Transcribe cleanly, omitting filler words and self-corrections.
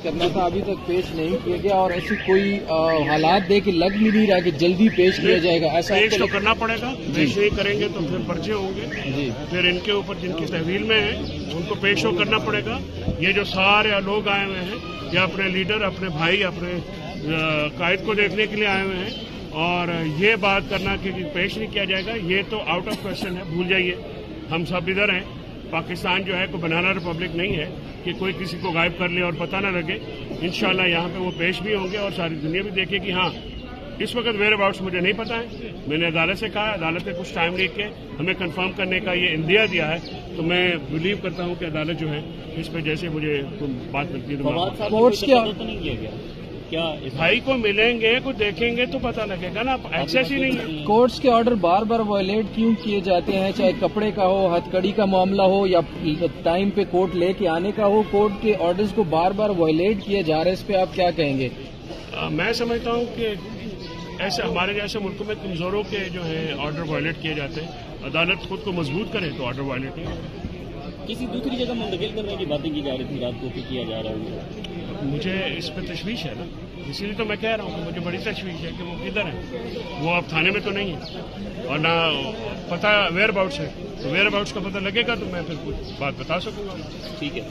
کرنا تھا ابھی تک پیش نہیں کیا گیا، اور ایسی کوئی حالات دے کے لگ نہیں رہا کہ جلدی پیش کیا جائے گا، ایسا پیش تو کرنا پڑے گا، پیش نہیں کریں گے تو پھر پرچے ہوں گے، پھر ان کے اوپر جن کی تحویل میں ہیں ان کو پیش تو کرنا پڑے گا۔ یہ جو سارے لوگ آئے ہوئے ہیں یہ اپنے لیڈر، اپنے بھائی، اپنے قائد کو دیکھنے کے لیے آئے ہوئے ہیں، اور یہ بات کرنا کہ پیش نہیں کیا جائے گا یہ تو آؤٹ آف کوشچن ہے، بھول جائیے۔ ہم سب ادھر ہیں، پاکستان جو ہے کوئی بنانا ریپبلک نہیں ہے کہ کوئی کسی کو غائب کر لے اور پتہ نہ لگے۔ انشاءاللہ یہاں پہ وہ پیش بھی ہوں گے اور ساری دنیا بھی دیکھے گی۔ ہاں اس وقت ویئر اباؤٹس مجھے نہیں پتا ہے، میں نے عدالت سے کہا، عدالت نے کچھ ٹائم لے کے ہمیں کنفرم کرنے کا یہ اندیا دیا ہے، تو میں بلیو کرتا ہوں کہ عدالت جو ہے اس پہ جیسے مجھے بات کرتی ہے بھائی کو ملیں گے، کو دیکھیں گے تو پتہ لگے گا نا، ایکسیس ہی نہیں ہے۔ کورٹس کے آرڈر بار بار وائلیٹ کیوں کیے جاتے ہیں، چاہے کپڑے کا ہو، ہتھ کڑی کا معاملہ ہو، یا ٹائم پہ کورٹ لے کے آنے کا ہو، کورٹ کے آرڈرز کو بار بار وائلیٹ کیا جا رہا ہے، اس پہ آپ کیا کہیں گے؟ میں سمجھتا ہوں کہ ایسے ہمارے جیسے ملکوں میں کمزوروں کے جو ہیں آرڈر وائلیٹ کیے جاتے ہیں، عدالت خود کو مضبوط کرے تو آرڈر وائلیٹ نہیں ہوگا۔ کسی دوسری جگہ منتقل کرنے کی باتیں کی جا رہی تھی رات کو، کیا جا رہا ہے؟ مجھے اس پہ تشویش ہے نا، اسی لیے تو میں کہہ رہا ہوں کہ مجھے بڑی تشویش ہے کہ وہ کدھر ہیں، وہ اب تھانے میں تو نہیں ہے، اور نہ پتہ ویئر اباؤٹس ہے، تو ویئر اباؤٹس کا پتہ لگے گا تو میں پھر کچھ بات بتا سکوں گا۔ ٹھیک ہے۔